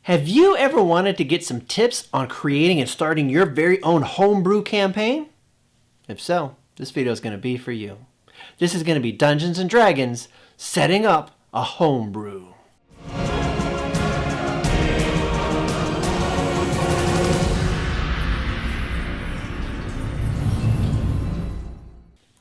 Have you ever wanted to get some tips on creating and starting your very own homebrew campaign? If so, this video is going to be for you. This is going to be Dungeons & Dragons setting up a homebrew.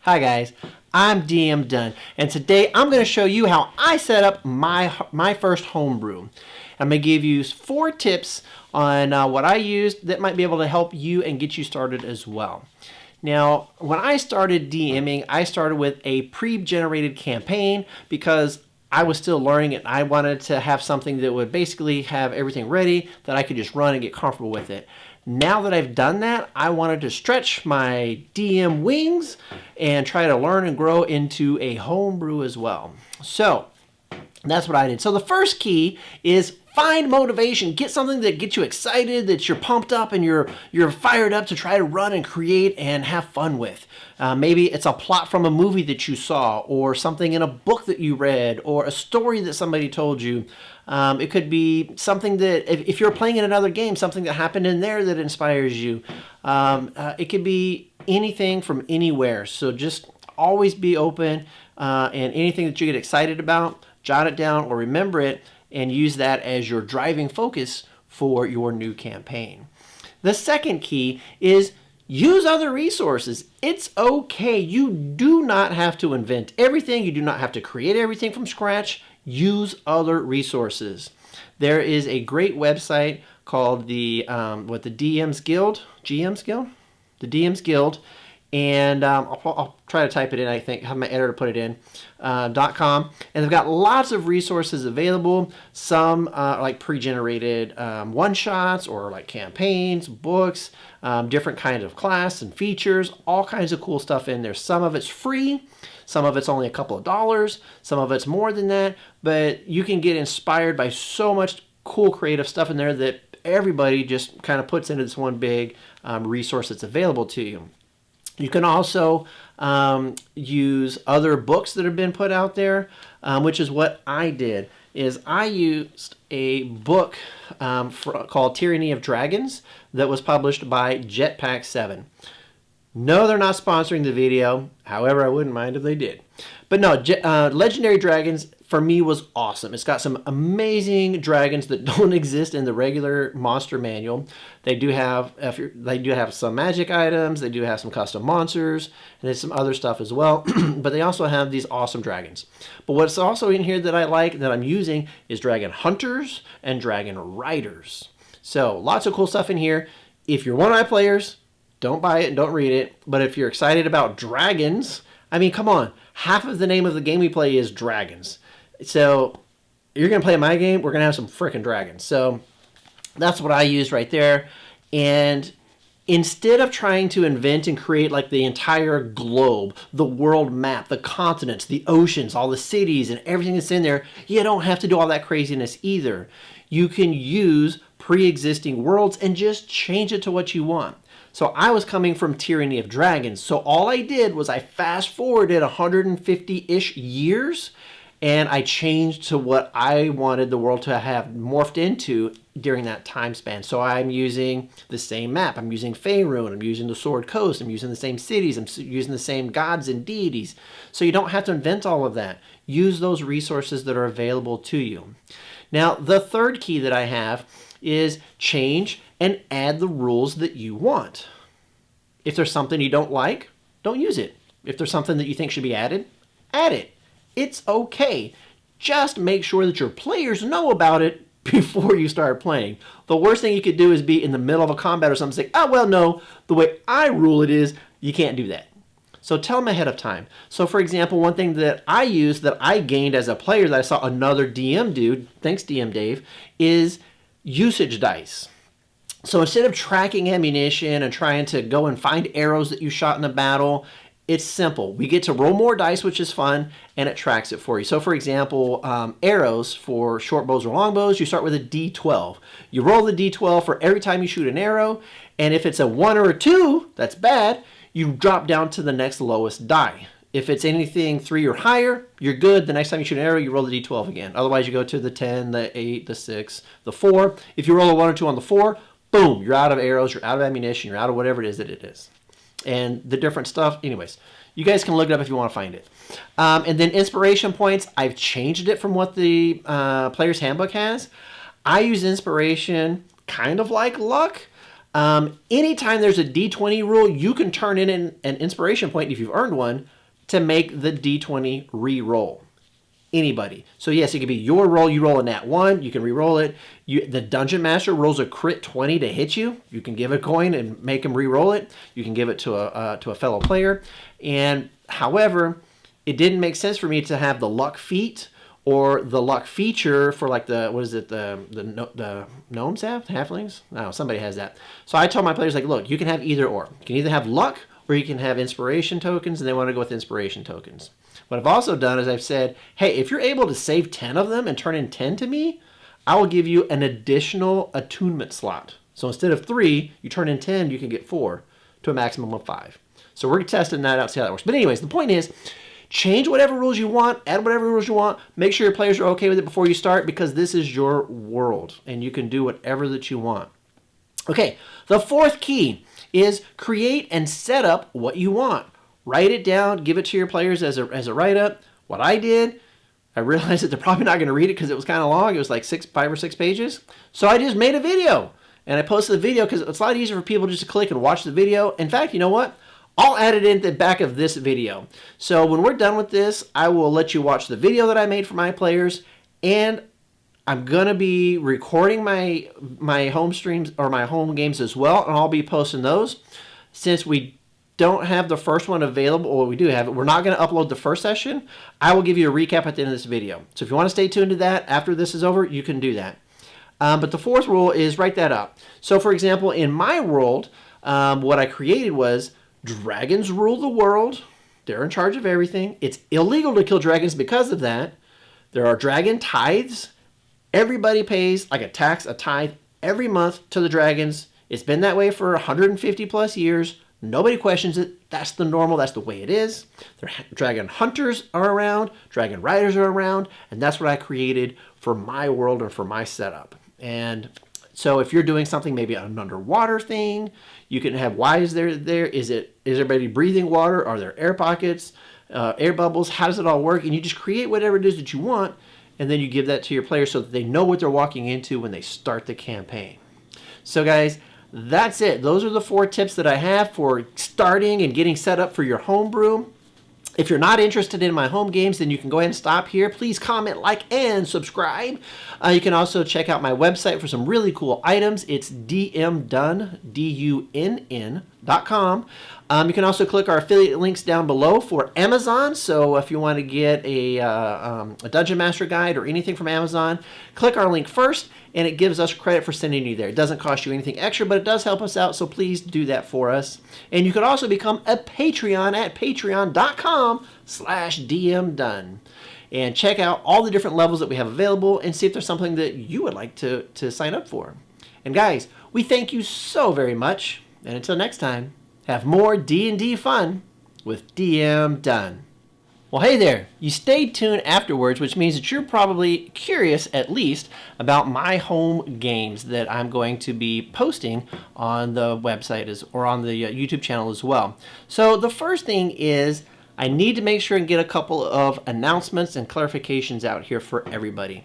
Hi guys, I'm DM Dunn, and today I'm going to show you how I set up my first homebrew. I'm going to give you 4 tips on what I used that might be able to help you and get you started as well. Now, when I started DMing, I started with a pre-generated campaign because I was still learning and I wanted to have something that would basically have everything ready that I could just run and get comfortable with it. Now that I've done that, I wanted to stretch my DM wings and try to learn and grow into a homebrew as well. So that's what I did. So the first key is find motivation. Get something that gets you excited, that you're pumped up and you're fired up to try to run and create and have fun with. Maybe it's a plot from a movie that you saw, or something in a book that you read, or a story that somebody told you. It could be something that, if you're playing in another game, something that happened in there that inspires you. It could be anything from anywhere. So just always be open, and anything that you get excited about, jot it down or remember it, and use that as your driving focus for your new campaign. The second key is use other resources. It's okay. You do not have to invent everything. You do not have to create everything from scratch. Use other resources. There is a great website called the DM's Guild, the DM's Guild, and I'll try to type it in. I think have my editor put it in .com, and they've got lots of resources available. Some like pre-generated one-shots or like campaigns, books, different kinds of class and features, all kinds of cool stuff in there. Some of it's free, some of it's only a couple of dollars, some of it's more than that, but you can get inspired by so much cool creative stuff in there that everybody just kind of puts into this one big resource that's available to you. You can also use other books that have been put out there, which is what I did. Is I used a book called Tyranny of Dragons that was published by Jetpack 7. No, they're not sponsoring the video. However, I wouldn't mind if they did. But no, Legendary Dragons for me was awesome. It's got some amazing dragons that don't exist in the regular monster manual. They do have some magic items. They do have some custom monsters, and there's some other stuff as well. But they also have these awesome dragons. But what's also in here that I like, that I'm using, is dragon hunters and dragon riders. So lots of cool stuff in here. If you're one-eye players, don't buy it and don't read it. But if you're excited about dragons, I mean, come on. Half of the name of the game we play is dragons. So you're going to play my game, we're going to have some freaking dragons. So that's what I used right there. And instead of trying to invent and create like the entire globe, the world map, the continents, the oceans, all the cities and everything that's in there, you don't have to do all that craziness either. You can use pre-existing worlds and just change it to what you want. So I was coming from Tyranny of Dragons. So all I did was I fast forwarded 150-ish years, and I changed to what I wanted the world to have morphed into during that time span. So I'm using the same map. I'm using Faerun. I'm using the Sword Coast. I'm using the same cities. I'm using the same gods and deities. So you don't have to invent all of that. Use those resources that are available to you. Now, the third key that I have is change and add the rules that you want. If there's something you don't like, don't use it. If there's something that you think should be added, add it. It's okay. Just make sure that your players know about it before you start playing. The worst thing you could do is be in the middle of a combat or something and say, oh, well, no, the way I rule it is you can't do that. So tell them ahead of time. So for example, one thing that I used that I gained as a player that I saw another DM do, thanks DM Dave, is usage dice. So instead of tracking ammunition and trying to go and find arrows that you shot in a battle, it's simple. We get to roll more dice, which is fun, and it tracks it for you. So for example, arrows for short bows or long bows, you start with a D12. You roll the D12 for every time you shoot an arrow, and if it's a 1 or a 2, that's bad, you drop down to the next lowest die. If it's anything 3 or higher, you're good. The next time you shoot an arrow, you roll the d12 again. Otherwise, you go to the 10, the 8, the 6, the 4. If you roll a 1 or 2 on the 4, boom, you're out of arrows, you're out of ammunition, you're out of whatever it is that it is. And the different stuff, anyways, you guys can look it up if you want to find it. And then inspiration points, I've changed it from what the Player's Handbook has. I use inspiration kind of like luck. Anytime there's a d20 rule, you can turn in an inspiration point if you've earned one to make the d20 re-roll. Anybody. So yes, it could be your roll. You roll a nat 1, you can re-roll it. The Dungeon Master rolls a crit 20 to hit you. You can give a coin and make him re-roll it. You can give it to a fellow player. And however, it didn't make sense for me to have the luck feat or the luck feature for like the gnomes have? Halflings? No, somebody has that. So I told my players, like, look, you can have either or. You can either have luck or you can have inspiration tokens, and they want to go with inspiration tokens. What I've also done is I've said, hey, if you're able to save 10 of them and turn in 10 to me, I will give you an additional attunement slot. So instead of 3, you turn in 10, you can get 4 to a maximum of 5. So we're testing that out, see how that works. But anyways, the point is, change whatever rules you want, add whatever rules you want, make sure your players are okay with it before you start, because this is your world, and you can do whatever that you want. Okay, the fourth key is create and set up what you want. Write it down, give it to your players as a write-up. What I did, I realized that they're probably not going to read it because it was kind of long. It was like 5 or 6 pages. So I just made a video, and I posted the video because it's a lot easier for people just to click and watch the video. In fact, you know what? I'll add it in the back of this video. So when we're done with this, I will let you watch the video that I made for my players, and I'm going to be recording my home streams or my home games as well, and I'll be posting those. Since we don't have the first one available, or we do have it, we're not going to upload the first session. I will give you a recap at the end of this video. So if you want to stay tuned to that after this is over, you can do that. But the fourth rule is write that up. So for example, in my world, what I created was dragons rule the world. They're in charge of everything. It's illegal to kill dragons because of that. There are dragon tithes. Everybody pays like a tax, a tithe every month to the dragons. It's been that way for 150 plus years. Nobody questions it. That's the normal. That's the way it is. Dragon hunters are around. Dragon riders are around. And that's what I created for my world or for my setup. And so if you're doing something, maybe an underwater thing, you can have, why is there? Is everybody breathing water? Are there air pockets, air bubbles? How does it all work? And you just create whatever it is that you want, and then you give that to your players so that they know what they're walking into when they start the campaign. So guys, that's it. Those are the 4 tips that I have for starting and getting set up for your homebrew. If you're not interested in my home games, then you can go ahead and stop here. Please comment, like, and subscribe. You can also check out my website for some really cool items. It's dmdunn, DUNN.com. You can also click our affiliate links down below for Amazon. So if you want to get a Dungeon Master guide or anything from Amazon, click our link first, and it gives us credit for sending you there. It doesn't cost you anything extra, but it does help us out, so please do that for us. And you can also become a Patreon at patreon.com/dmdunn. And check out all the different levels that we have available and see if there's something that you would like to sign up for. And guys, we thank you so very much. And until next time, have more D&D fun with DM Dunn. Well, hey there. You stayed tuned afterwards, which means that you're probably curious, at least, about my home games that I'm going to be posting on the website or on the YouTube channel as well. So the first thing is I need to make sure and get a couple of announcements and clarifications out here for everybody.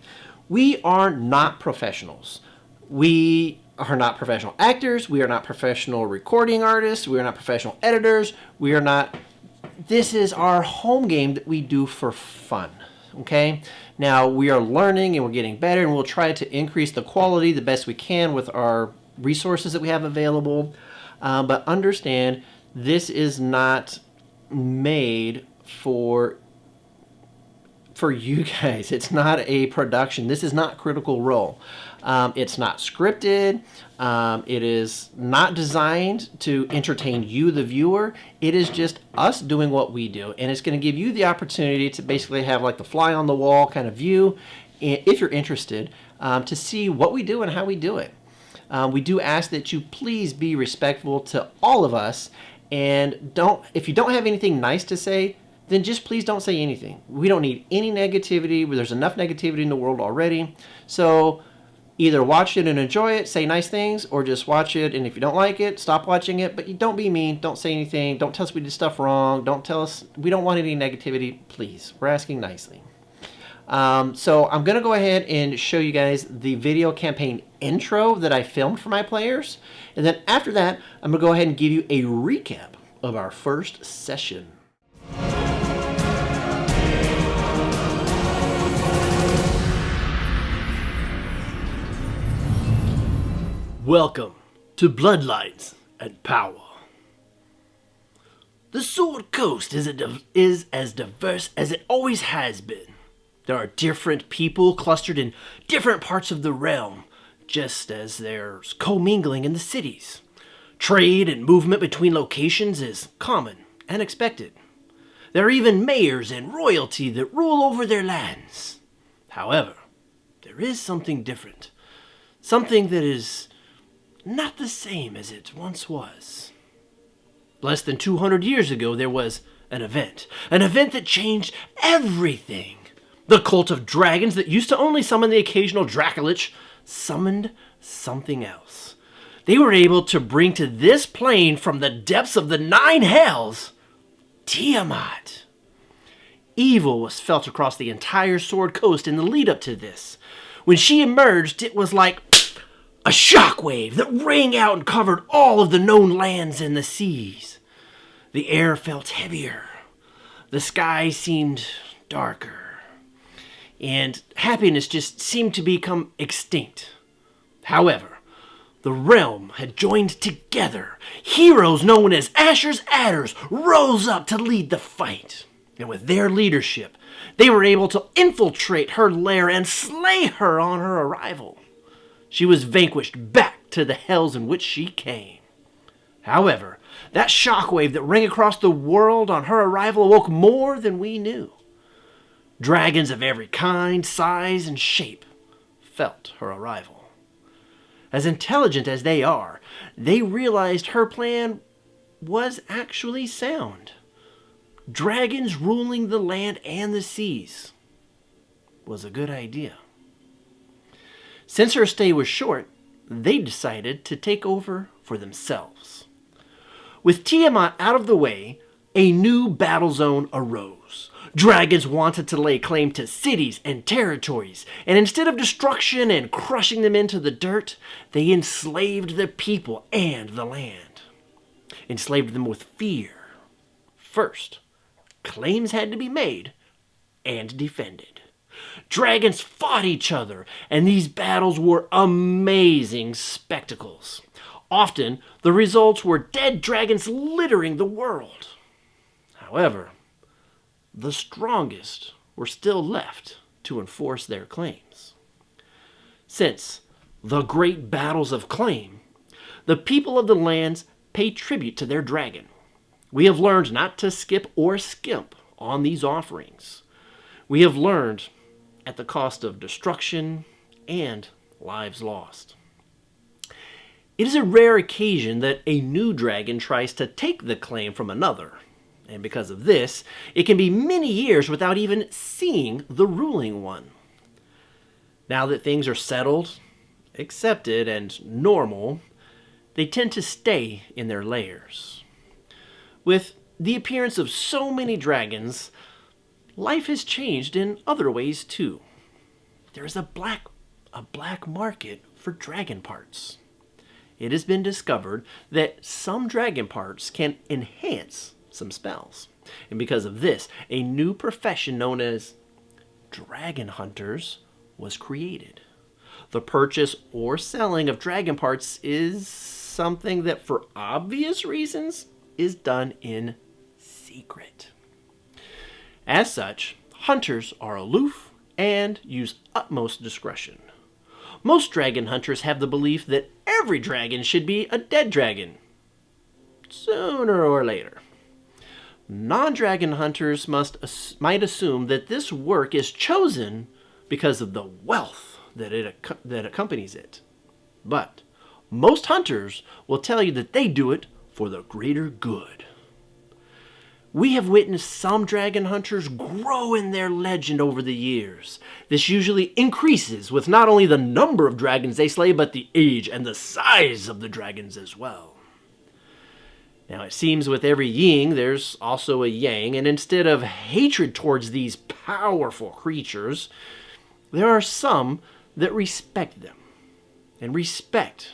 We are not professionals. We are not professional actors. We are not professional recording artists. We are not professional editors. We are not... This is our home game that we do for fun, okay? Now, we are learning and we're getting better, and we'll try to increase the quality the best we can with our resources that we have available. But understand, this is not made for you guys. It's not a production. This is not Critical Role. It's not scripted. It is not designed to entertain you, the viewer. It is just us doing what we do. And it's going to give you the opportunity to basically have like the fly on the wall kind of view, if you're interested, to see what we do and how we do it. We do ask that you please be respectful to all of us. And if you don't have anything nice to say, then just please don't say anything. We don't need any negativity. There's enough negativity in the world already. So either watch it and enjoy it, say nice things, or just watch it, and if you don't like it, stop watching it. But you don't be mean. Don't say anything. Don't tell us we did stuff wrong. Don't tell us. We don't want any negativity. Please. We're asking nicely. So I'm going to go ahead and show you guys the video campaign intro that I filmed for my players. And then after that, I'm going to go ahead and give you a recap of our first session. Welcome to Bloodlines and Power. The Sword Coast is as diverse as it always has been. There are different people clustered in different parts of the realm, just as there's commingling in the cities. Trade and movement between locations is common and expected. There are even mayors and royalty that rule over their lands. However, there is something different. Something that is not the same as it once was. Less than 200 years ago, there was an event that changed everything. The cult of dragons that used to only summon the occasional Dracolich summoned something else. They were able to bring to this plane from the depths of the 9 hells, Tiamat. Evil was felt across the entire Sword Coast in the lead up to this. When she emerged, it was like a shockwave that rang out and covered all of the known lands and the seas. The air felt heavier. The sky seemed darker. And happiness just seemed to become extinct. However, the realm had joined together. Heroes known as Asher's Adders rose up to lead the fight. And with their leadership, they were able to infiltrate her lair and slay her on her arrival. She was vanquished back to the hells in which she came. However, that shockwave that rang across the world on her arrival awoke more than we knew. Dragons of every kind, size, and shape felt her arrival. As intelligent as they are, they realized her plan was actually sound. Dragons ruling the land and the seas was a good idea. Since her stay was short, they decided to take over for themselves. With Tiamat out of the way, a new battle zone arose. Dragons wanted to lay claim to cities and territories, and instead of destruction and crushing them into the dirt, they enslaved the people and the land. Enslaved them with fear. First, claims had to be made and defended. Dragons fought each other, and these battles were amazing spectacles. Often, the results were dead dragons littering the world. However, the strongest were still left to enforce their claims. Since the great battles of claim, the people of the lands pay tribute to their dragon. We have learned not to skip or skimp on these offerings. We have learned at the cost of destruction and lives lost. It is a rare occasion that a new dragon tries to take the claim from another. And because of this, it can be many years without even seeing the ruling one. Now that things are settled, accepted, and normal, they tend to stay in their lairs. With the appearance of so many dragons, life has changed in other ways too. There is a black market for dragon parts. It has been discovered that some dragon parts can enhance some spells. And because of this, a new profession known as dragon hunters was created. The purchase or selling of dragon parts is something that, for obvious reasons, is done in secret. As such, hunters are aloof and use utmost discretion. Most dragon hunters have the belief that every dragon should be a dead dragon, sooner or later. Non-dragon hunters might assume that this work is chosen because of the wealth that accompanies it. But most hunters will tell you that they do it for the greater good. We have witnessed some dragon hunters grow in their legend over the years. This usually increases with not only the number of dragons they slay, but the age and the size of the dragons as well. Now, it seems with every yin, there's also a yang, and instead of hatred towards these powerful creatures, there are some that respect them. And respect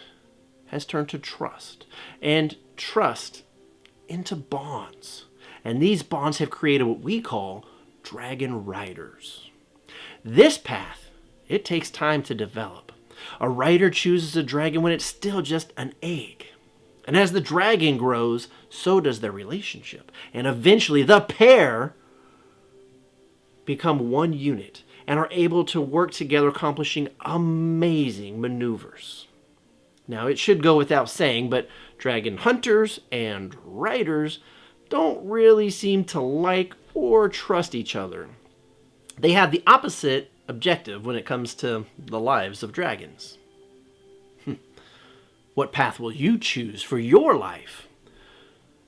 has turned to trust, and trust into bonds. And these bonds have created what we call dragon riders. This path, it takes time to develop. A rider chooses a dragon when it's still just an egg. And as the dragon grows, so does their relationship. And eventually the pair become one unit and are able to work together, accomplishing amazing maneuvers. Now, it should go without saying, but dragon hunters and riders don't really seem to like or trust each other. They have the opposite objective when it comes to the lives of dragons. What path will you choose for your life?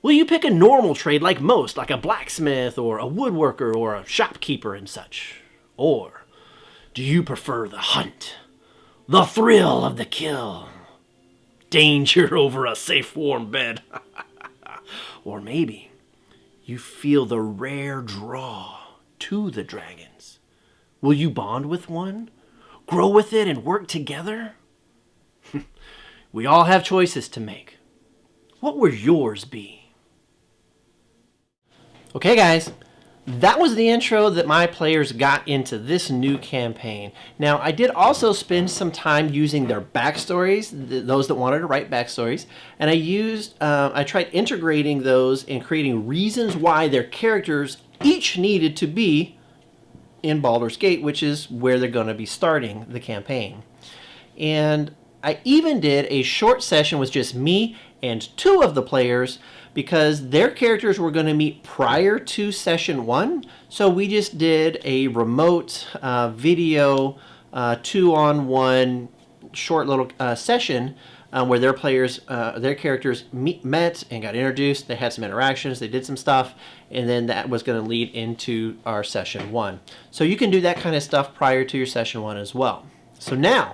Will you pick a normal trade like most, like a blacksmith or a woodworker or a shopkeeper and such? Or do you prefer the hunt, the thrill of the kill, danger over a safe warm bed? Or maybe you feel the rare draw to the dragons. Will you bond with one, grow with it, and work together? We all have choices to make. What would yours be? Okay, guys, that was the intro that my players got into this new campaign. Now, I did also spend some time using their backstories, those that wanted to write backstories, and I tried integrating those and creating reasons why their characters each needed to be in Baldur's Gate, which is where they're going to be starting the campaign. And I even did a short session with just me and two of the players because their characters were going to meet prior to session 1. So we just did a remote video 2-on-1 short little session where their characters met and got introduced. They had some interactions, they did some stuff, and then that was going to lead into our session 1. So you can do that kind of stuff prior to your session 1 as well. So now,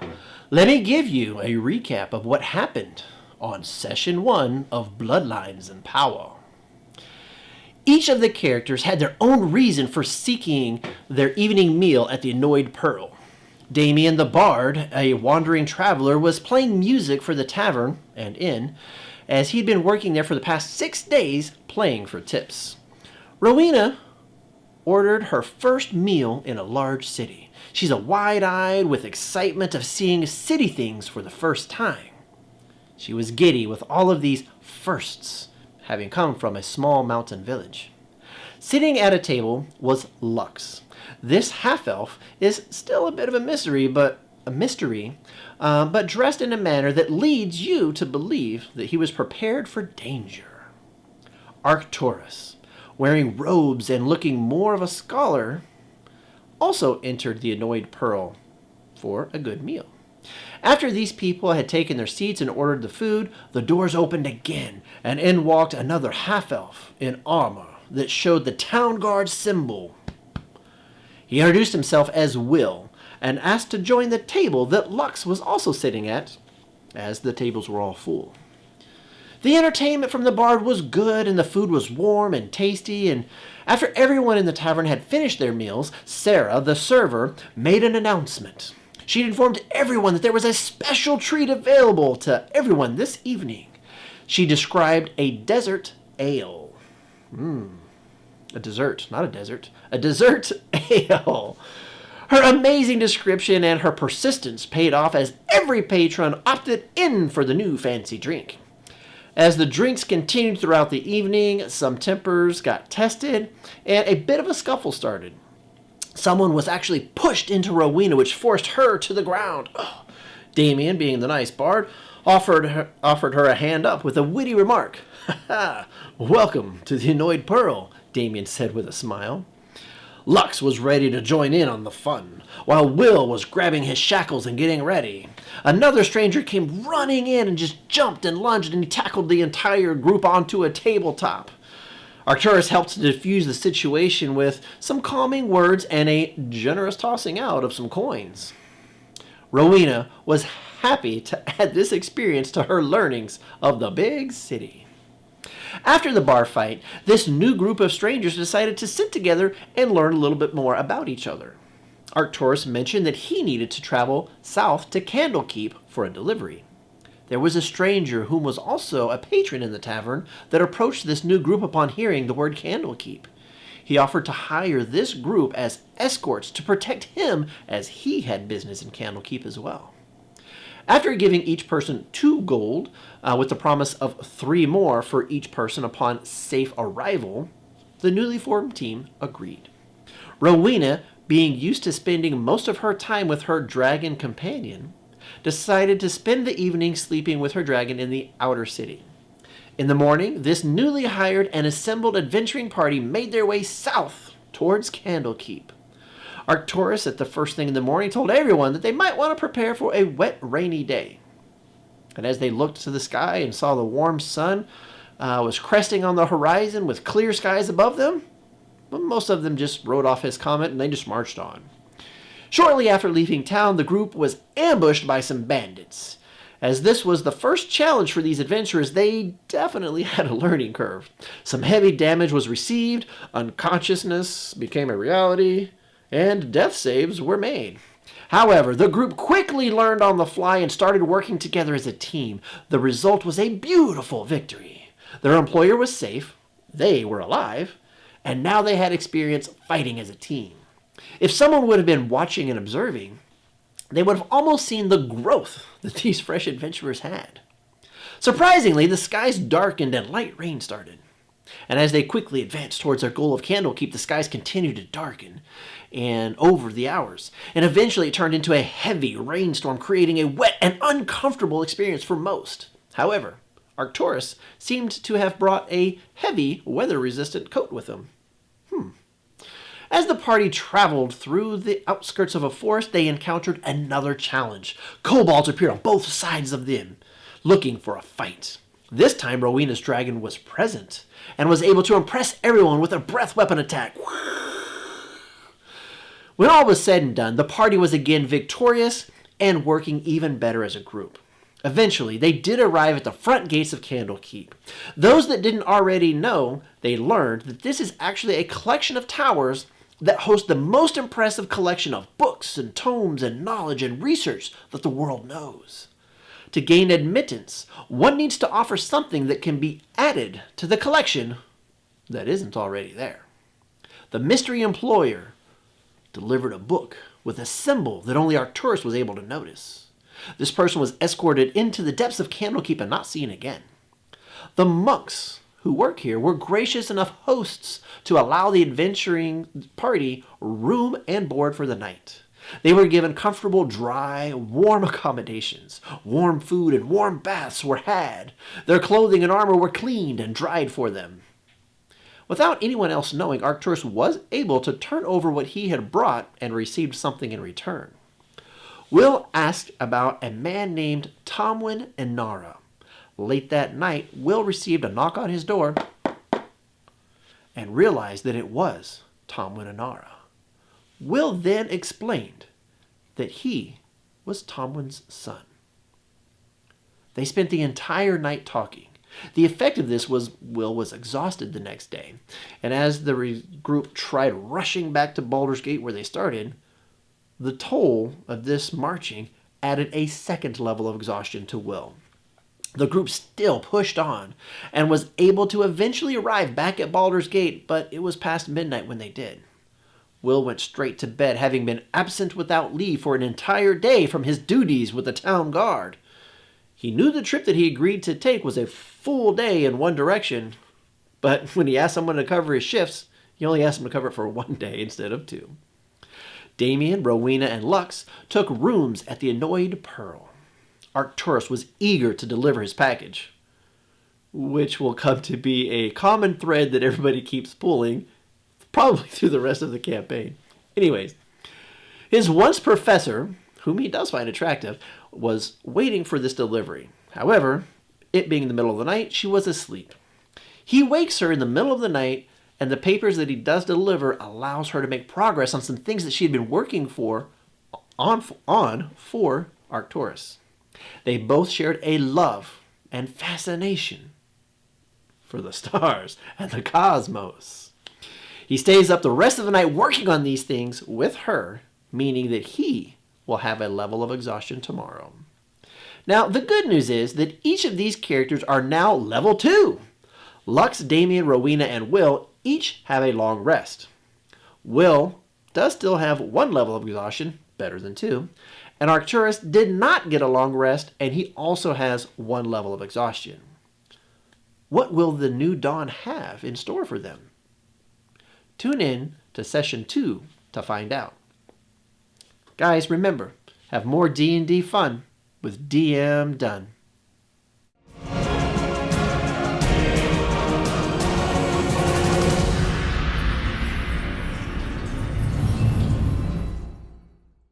let me give you a recap of what happened on Session 1 of Bloodlines and Power. Each of the characters had their own reason for seeking their evening meal at the Annoyed Pearl. Damien the Bard, a wandering traveler, was playing music for the tavern and inn, as he'd been working there for the past 6 days playing for tips. Rowena ordered her first meal in a large city. She's a wide-eyed with excitement of seeing city things for the first time. She was giddy with all of these firsts, having come from a small mountain village. Sitting at a table was Lux. This half-elf is still a bit of a mystery, but dressed in a manner that leads you to believe that he was prepared for danger. Arcturus, wearing robes and looking more of a scholar, also entered the Annoyed Pearl for a good meal. After these people had taken their seats and ordered the food, the doors opened again, and in walked another half-elf in armor that showed the town guard symbol. He introduced himself as Will and asked to join the table that Lux was also sitting at, as the tables were all full. The entertainment from the bard was good, and the food was warm and tasty, and after everyone in the tavern had finished their meals, Sarah, the server, made an announcement. She informed everyone that there was a special treat available to everyone this evening. She described a desert ale. A dessert, not a desert. A dessert ale. Her amazing description and her persistence paid off as every patron opted in for the new fancy drink. As the drinks continued throughout the evening, some tempers got tested, and a bit of a scuffle started. Someone was actually pushed into Rowena, which forced her to the ground. Damien, being the nice bard, offered her a hand up with a witty remark. "Ha ha! Welcome to the Annoyed Pearl," Damien said with a smile. Lux was ready to join in on the fun, while Will was grabbing his shackles and getting ready. Another stranger came running in and just jumped and lunged, and he tackled the entire group onto a tabletop. Arcturus helped to diffuse the situation with some calming words and a generous tossing out of some coins. Rowena was happy to add this experience to her learnings of the big city. After the bar fight, this new group of strangers decided to sit together and learn a little bit more about each other. Arcturus mentioned that he needed to travel south to Candlekeep for a delivery. There was a stranger whom was also a patron in the tavern that approached this new group upon hearing the word Candlekeep. He offered to hire this group as escorts to protect him as he had business in Candlekeep as well. After giving each person 2 gold, with the promise of 3 more for each person upon safe arrival, the newly formed team agreed. Rowena, being used to spending most of her time with her dragon companion, decided to spend the evening sleeping with her dragon in the outer city. In the morning, this newly hired and assembled adventuring party made their way south towards Candlekeep. Arcturus, at the first thing in the morning, told everyone that they might want to prepare for a wet, rainy day. And as they looked to the sky and saw the warm sun was cresting on the horizon with clear skies above them, well, most of them just wrote off his comment and they just marched on. Shortly after leaving town, the group was ambushed by some bandits. As this was the first challenge for these adventurers, they definitely had a learning curve. Some heavy damage was received, unconsciousness became a reality, and death saves were made. However, the group quickly learned on the fly and started working together as a team. The result was a beautiful victory. Their employer was safe, they were alive, and now they had experience fighting as a team. If someone would have been watching and observing, they would have almost seen the growth that these fresh adventurers had. Surprisingly, the skies darkened and light rain started. And as they quickly advanced towards their goal of Candlekeep, the skies continued to darken and over the hours. And eventually it turned into a heavy rainstorm, creating a wet and uncomfortable experience for most. However, Arcturus seemed to have brought a heavy, weather-resistant coat with him. As the party traveled through the outskirts of a forest, they encountered another challenge. Kobolds appeared on both sides of them, looking for a fight. This time, Rowena's dragon was present and was able to impress everyone with a breath weapon attack. When all was said and done, the party was again victorious and working even better as a group. Eventually, they did arrive at the front gates of Candlekeep. Those that didn't already know, they learned that this is actually a collection of towers that host the most impressive collection of books and tomes and knowledge and research that the world knows. To gain admittance, one needs to offer something that can be added to the collection that isn't already there. The mystery employer delivered a book with a symbol that only Arcturus was able to notice. This person was escorted into the depths of Candlekeep and not seen again. The monks who work here were gracious enough hosts to allow the adventuring party room and board for the night. They were given comfortable, dry, warm accommodations. Warm food and warm baths were had. Their clothing and armor were cleaned and dried for them. Without anyone else knowing, Arcturus was able to turn over what he had brought and received something in return. Will asked about a man named Tomwin Inara. Late that night, Will received a knock on his door and realized that it was Tomwin Inara. Will then explained that he was Tomwin's son. They spent the entire night talking. The effect of this was Will was exhausted the next day, and as the group tried rushing back to Baldur's Gate where they started, the toll of this marching added a second level of exhaustion to Will. The group still pushed on and was able to eventually arrive back at Baldur's Gate, but it was past midnight when they did. Will went straight to bed, having been absent without leave for an entire day from his duties with the town guard. He knew the trip that he agreed to take was a full day in one direction, but when he asked someone to cover his shifts, he only asked him to cover it for 1 day instead of 2. Damien, Rowena, and Lux took rooms at the Annoyed Pearl. Arcturus was eager to deliver his package, which will come to be a common thread that everybody keeps pulling, probably through the rest of the campaign. Anyways, his once professor, whom he does find attractive, was waiting for this delivery. However, it being the middle of the night, she was asleep. He wakes her in the middle of the night, and the papers that he does deliver allows her to make progress on some things that she had been working on for Arcturus. They both shared a love and fascination for the stars and the cosmos. He stays up the rest of the night working on these things with her, meaning that he will have a level of exhaustion tomorrow. Now, the good news is that each of these characters are now level 2. Lux, Damien, Rowena, and Will each have a long rest. Will does still have 1 level of exhaustion, better than 2, and Arcturus did not get a long rest, and he also has 1 level of exhaustion. What will the new dawn have in store for them? Tune in to session 2 to find out. Guys, remember, have more D&D fun with DM Done.